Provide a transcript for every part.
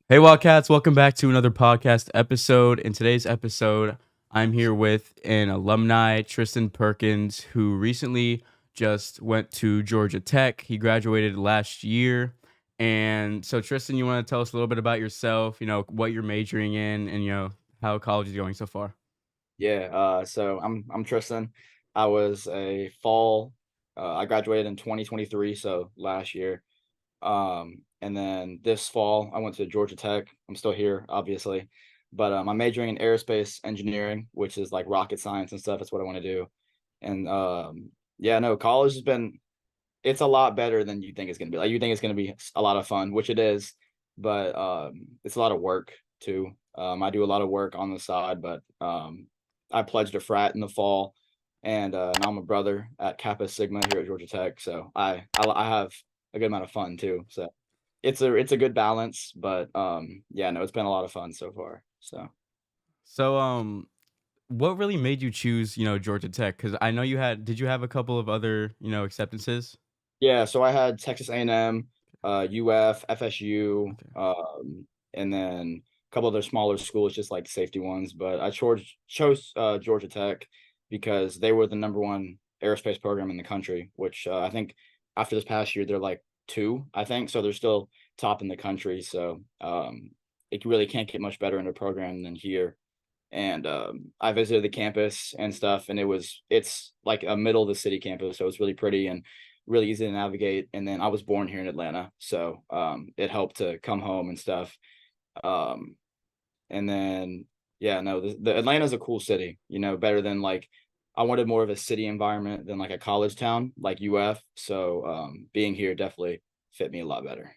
Hey Wildcats, welcome back to another podcast episode. In today's episode, I'm here with an alumni, Tristin Perkins, who recently just went to Georgia Tech. He graduated last year. And so Tristin, you want to tell us a little bit about yourself, what you're majoring in and how college is going so far? Yeah, so I'm Tristan. I was a fall. I graduated in 2023, so last year. And then this fall, I went to Georgia Tech. I'm still here, obviously, but I'm majoring in aerospace engineering, which is like rocket science and stuff. That's what I want to do. And yeah, no, college has been. It's a lot better than you think it's gonna be. Like you think it's gonna be a lot of fun, which it is, but it's a lot of work too. I do a lot of work on the side, but I pledged a frat in the fall, and now I'm a brother at Kappa Sigma here at Georgia Tech. So I have a good amount of fun too. So it's a good balance, but yeah, no, it's been a lot of fun so far. So So, what really made you choose, Georgia Tech? Because I know did you have a couple of other, acceptances? yeah, so I had Texas A&M, UF, FSU, Okay. and then a couple other smaller schools, just like safety ones. But I chose Georgia Tech because they were the number one aerospace program in the country, which I think after this past year they're like two, I think. So they're still top in the country. So it really can't get much better in a program than here. And I visited the campus and stuff, and it's like a middle of the city campus, so it's really pretty and really easy to navigate. And then I was born here in Atlanta, so it helped to come home and stuff. Um, and then yeah, no, the Atlanta's a cool city, better than like I wanted more of a city environment than like a college town like UF. So being here definitely fit me a lot better.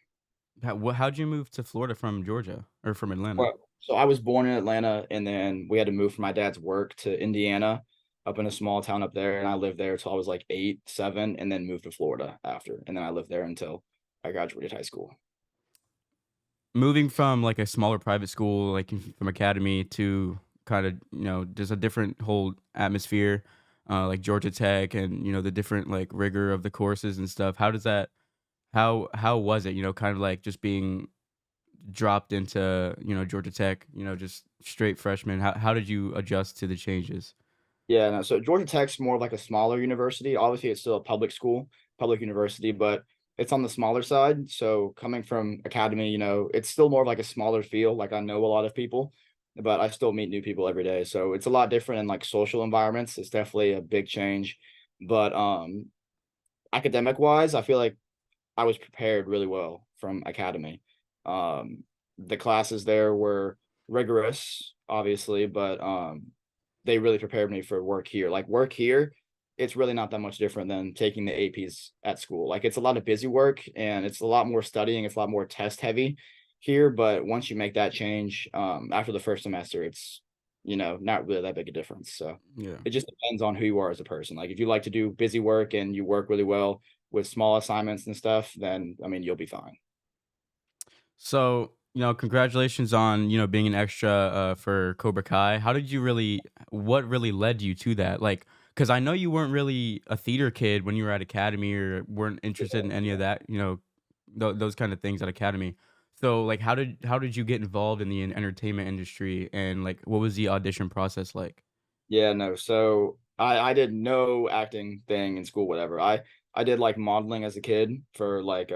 How'd you move to Florida from Georgia or from Atlanta? Well, so I was born in Atlanta, and then we had to move for my dad's work to Indiana, up in a small town up there, and I lived there till I was like 8, 7, and then moved to Florida after, and then I lived there until I graduated high school. Moving from like a smaller private school, like from academy to kind of, just a different whole atmosphere, like Georgia Tech and, the different like rigor of the courses and stuff. How was it, kind of like just being dropped into, Georgia Tech, just straight freshman? How did you adjust to the changes? Yeah, no, so Georgia Tech's more of like a smaller university. Obviously, it's still a public school, public university, but it's on the smaller side. So coming from academy, it's still more of like a smaller feel. Like I know a lot of people, but I still meet new people every day. So it's a lot different in like social environments. It's definitely a big change. But academic wise, I feel like I was prepared really well from academy. The classes there were rigorous, obviously, but they really prepared me for work here. Like work here, it's really not that much different than taking the APs at school. Like it's a lot of busy work and it's a lot more studying, it's a lot more test heavy here. But once you make that change, after the first semester, it's not really that big a difference. So Yeah. it just depends on who you are as a person. Like if you like to do busy work and you work really well with small assignments and stuff, then I mean you'll be fine. So, congratulations on, being an extra for Cobra Kai. What really led you to that? Like, because I know you weren't really a theater kid when you were at Academy or weren't interested in any of that, those kind of things at Academy. So, like, how did you get involved in the entertainment industry and like what was the audition process like? Yeah, no. So I did no acting thing in school, whatever. I did like modeling as a kid for like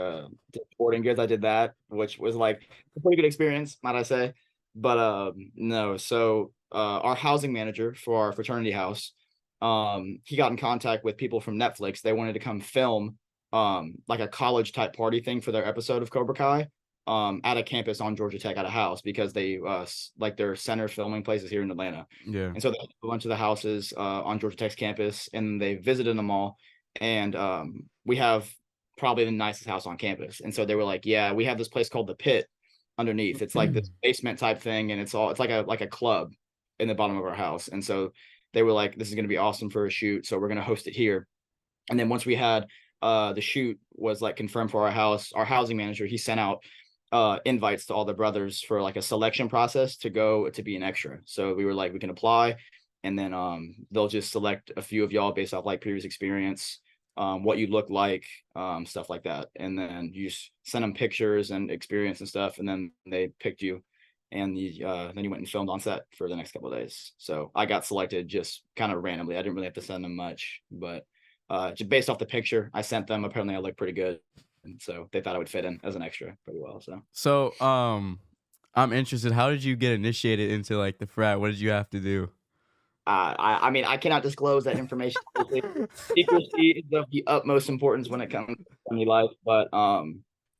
sporting goods. I did that, which was like a pretty good experience, might I say. But no, so our housing manager for our fraternity house, he got in contact with people from Netflix. They wanted to come film like a college type party thing for their episode of Cobra Kai at a campus on Georgia Tech at a house because they like their center filming places here in Atlanta. Yeah. And so they went to a bunch of the houses on Georgia Tech's campus and they visited them all. And we have probably the nicest house on campus. And so they were like, yeah, we have this place called the Pit underneath. It's like this basement type thing, and it's like a club in the bottom of our house. And so they were like, this is gonna be awesome for a shoot. So we're gonna host it here. And then once we had the shoot was like confirmed for our house, our housing manager, he sent out invites to all the brothers for like a selection process to go to be an extra. So we were like, we can apply, and then they'll just select a few of y'all based off like previous experience. what you look like, stuff like that. And then you send them pictures and experience and stuff, and then they picked you, and then you went and filmed on set for the next couple of days. So I got selected just kind of randomly. I didn't really have to send them much, but just based off the picture I sent them, apparently I looked pretty good, and so they thought I would fit in as an extra pretty well. So So, I'm interested. How did you get initiated into like the frat? What did you have to do? I mean, I cannot disclose that information. Obviously. Secrecy is of the utmost importance when it comes to family life, but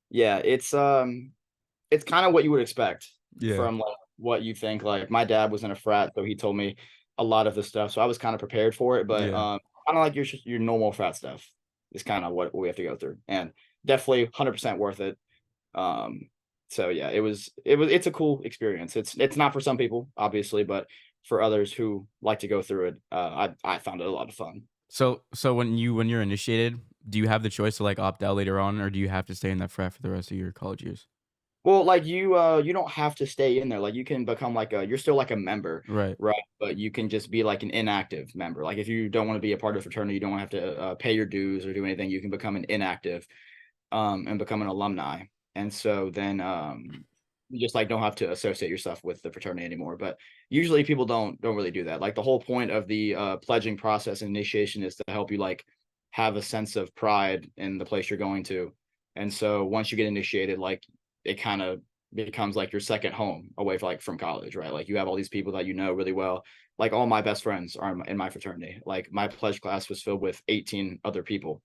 yeah, it's kind of what you would expect Yeah, from like what you think. Like my dad was in a frat, so he told me a lot of the stuff, so I was kind of prepared for it. But yeah. kind of like your normal frat stuff is kind of what we have to go through, and definitely 100% worth it. Um, so yeah, it's a cool experience. It's not for some people, obviously, but for others who like to go through it, I found it a lot of fun. So when you're initiated, do you have the choice to like opt out later on, or do you have to stay in that frat for the rest of your college years? Well, like you don't have to stay in there. Like you can become like you're still like a member, Right. right? But you can just be like an inactive member. Like if you don't want to be a part of the fraternity, you don't have to pay your dues or do anything. You can become an inactive, and become an alumni. And so then you just like don't have to associate yourself with the fraternity anymore. But usually people don't really do that. Like the whole point of the pledging process and initiation is to help you like have a sense of pride in the place you're going to. And so once you get initiated, like it kind of becomes like your second home away from college, right? Like you have all these people that you know really well. Like all my best friends are in my fraternity. Like my pledge class was filled with 18 other people,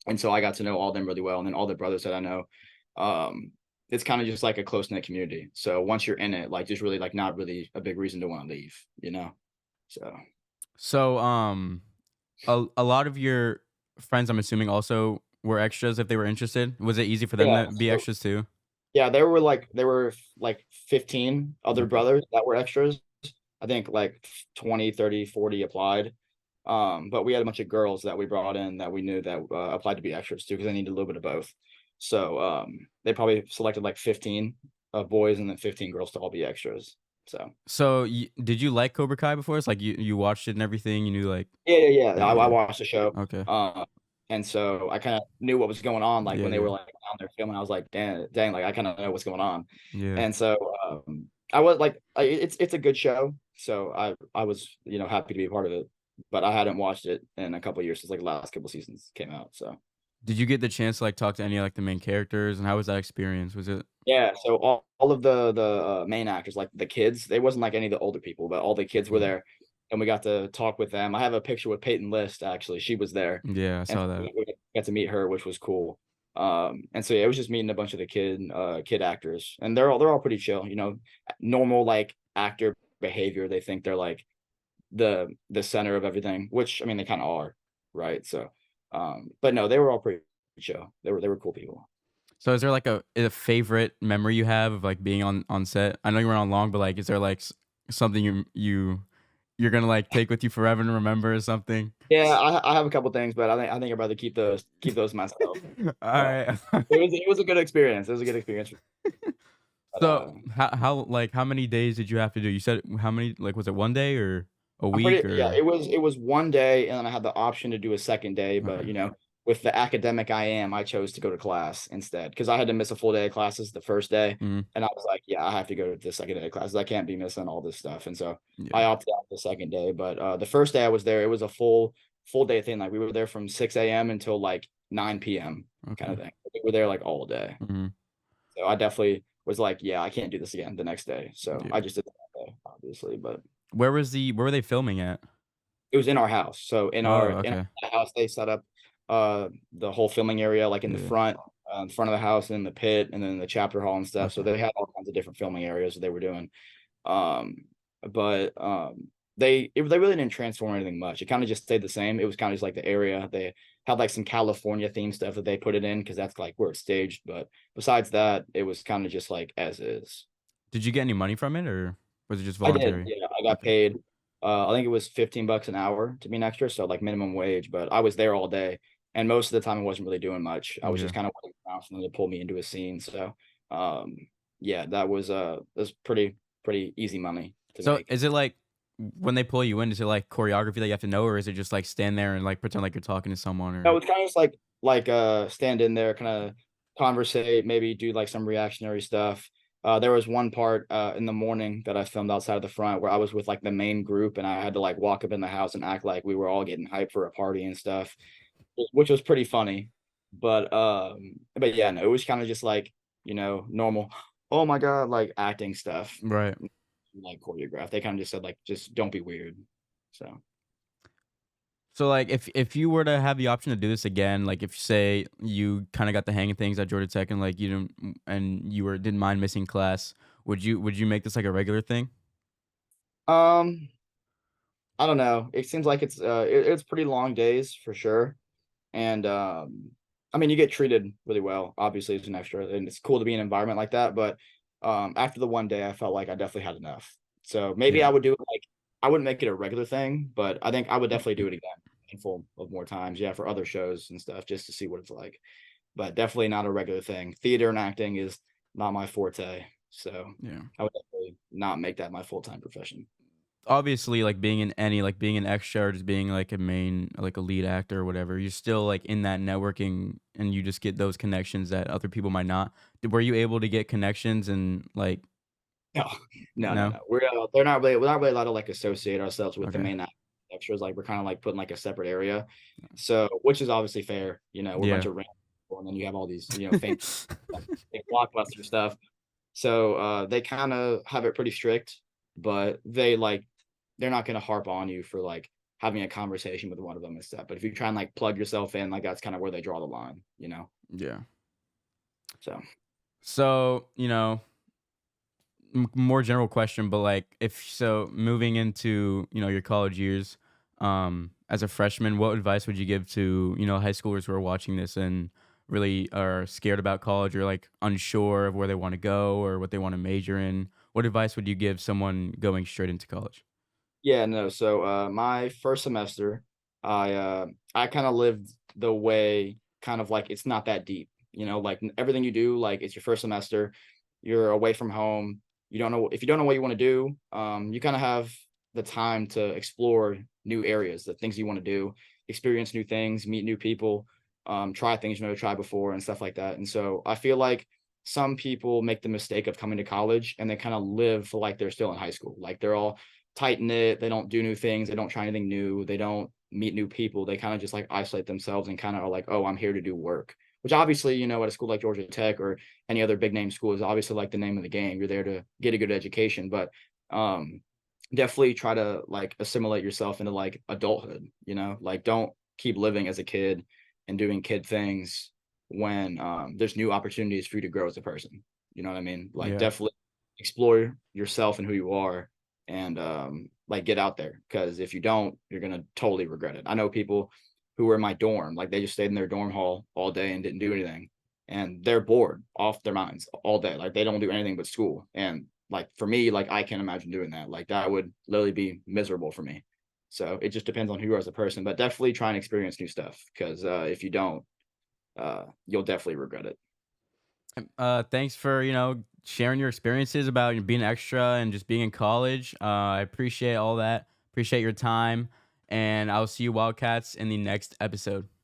and so I got to know all them really well, and then all the brothers that I know. Um, it's kind of just like a close knit community. So once you're in it, like there's really like not really a big reason to want to leave, you know. So So, a lot of your friends, I'm assuming, also were extras if they were interested. Was it easy for them yeah, to be so extras too? yeah, there were like 15 other Okay. brothers that were extras. I think like 20, 30, 40 applied. But we had a bunch of girls that we brought in that we knew that applied to be extras too, because they needed a little bit of both. So they probably selected like 15 boys and then 15 girls to all be extras. So So, did you like Cobra Kai before? It's like you watched it and everything. You knew like yeah. I yeah. watched the show. Okay. Uh, and so I kind of knew what was going on. Like Yeah, when they were yeah, like on there filming, I was like, dang, like I kind of know what's going on. yeah. And so I was like, it's a good show. So I was happy to be a part of it. But I hadn't watched it in a couple of years since like the last couple seasons came out. So Did you get the chance to like talk to any of, like the main characters, and how was that experience? Was it? yeah, so all of the main actors, like the kids, they wasn't like any of the older people, but all the kids were Mhm. there, and we got to talk with them. I have a picture with Peyton List, actually. She was there, Yeah, I and saw that. we got to meet her, which was cool. And so yeah, it was just meeting a bunch of the kid actors, and they're all pretty chill, normal like actor behavior. They think they're like the center of everything, which I mean they kind of are, right? So, but no, they were all pretty chill. They were cool people. So, is there like a favorite memory you have of like being on set? I know you weren't on long, but like, is there like something you're gonna like take with you forever and remember or something? Yeah, I have a couple things, but I think I'd rather keep those myself. All But right. it was a good experience. It was a good experience. But So, how many days did you have to do? You said how many? Like, was it one day or a I'm pretty week yeah, or? it was one day, and then I had the option to do a second day, but Okay. with the academic I am, I chose to go to class instead because I had to miss a full day of classes the first day, Mhm. and I was like, yeah, I have to go to the second day of classes. I can't be missing all this stuff, and so I Yeah. opted out the second day. But the first day I was there, it was a full day thing. Like we were there from 6 a.m. until like 9 p.m. kind Okay. of thing. We were there like all day. Mhm. So I definitely was like, yeah, I can't do this again the next day. So I Yeah. just did that day, obviously, but Where were they filming at? it was in our house. So in our Oh, in okay. our house, they set up the whole filming area like in the Yeah. front of the house, and in the pit, and then the chapter hall and stuff. So Okay. they had all kinds of different filming areas that they were doing. Um, but they really didn't transform anything much. It kind of just stayed the same. It was kind of just like the area. They had like some California theme stuff that they put it in because that's like where it's staged. But besides that, it was kind of just like as is. Did you get any money from it, or was it just I did, voluntary? yeah. I got Okay. paid. I think it was $15 an hour to be an extra, so like minimum wage. But I was there all day, and most of the time I wasn't really doing much. I was Yeah. just kind of waiting around for them to pull me into a scene. So, um, yeah, that was pretty easy money to So, make. is it like when they pull you in, is it like choreography that you have to know, or is it just like stand there and like pretend like you're talking to someone No, or it's kinda just stand in there, kinda conversate, maybe do, like, some reactionary stuff. There was one part, in the morning that I filmed outside of the front where I was with, like, the main group, and I had to, like, walk up in the house and act like we were all getting hyped for a party and stuff, which was pretty funny. But yeah, no, it was kinda just like, normal, "Oh my god," like, acting stuff, right? like, choreographed. They kinda just said, like, "Just don't be weird." So So like if you were to have the option to do this again, like if say you kind of got the hang of things at Georgia Tech and like you didn't and you were didn't mind missing class, would you make this like a regular thing? um I don't know. It seems like it's pretty long days for sure, and, I mean, you get treated really well, obviously, as an extra, and it's cool to be in an environment like that, but, after the one day, I felt like I definitely had enough. So, maybe Yeah. I would do it, I wouldn't make it a regular thing, but I think I would definitely do it again, a handful of more times, yeah, for other shows and stuff, just to see what it's like, but definitely not a regular thing. Theater and acting is not my forte, so Yeah. I would definitely not make that my full-time profession. Obviously, like being in any like being an extra or just being like a main like a lead actor or whatever, you're still like in that networking and you just get those connections that other people might not. Were you able to get connections and like No, no, no, no? no. We're not really allowed to, like, associate ourselves with the Okay. main extras, like, we're kinda, like, put in, like, a separate area. So which is obviously fair, we're a bunch Yeah. of random people, and then you have all these, famous, like, big blockbuster stuff. So, they kinda have it pretty strict, but they're not gonna harp on you for, like, having a conversation with one of them and stuff, but if you try and, like, plug yourself in, like, that's kinda where they draw the line, you know? Yeah. So So, more general question, but like if so moving into, your college years, as a freshman, what advice would you give to, high schoolers who are watching this and really are scared about college or like unsure of where they want to go or what they want to major in? What advice would you give someone going straight into college? yeah, no. So, my first semester, I kinda lived the way kind of like it's not that deep, like everything you do, like it's your first semester, you're away from home, you don't know if you don't know what you want to do, you kind of have the time to explore new areas, the things you want to do, experience new things, meet new people, try things you never tried before and stuff like that. And so I feel like some people make the mistake of coming to college and they kind of live like they're still in high school, like they're all tight knit, they don't do new things, they don't try anything new, they don't meet new people, they kind of just like isolate themselves and kind of are like, oh, I'm here to do work. Which obviously, at a school like Georgia Tech or any other big name school is obviously like the name of the game. You're there to get a good education, but um definitely try to like assimilate yourself into like adulthood, like don't keep living as a kid and doing kid things when there's new opportunities for you to grow as a person. You know what I mean? Like Yeah. definitely explore yourself and who you are and like get out there because if you don't, you're gonna totally regret it. I know people who were in my dorm, like they just stayed in their dorm hall all day and didn't do anything. And they're bored off their minds all day. Like they don't do anything but school. And like for me, like I can't imagine doing that. Like that would literally be miserable for me. So it just depends on who you are as a person, but definitely try and experience new stuff because if you don't, you'll definitely regret it. Thanks for, sharing your experiences about being extra and just being in college. I appreciate all that. Appreciate your time. And I'll see you Wildcats in the next episode.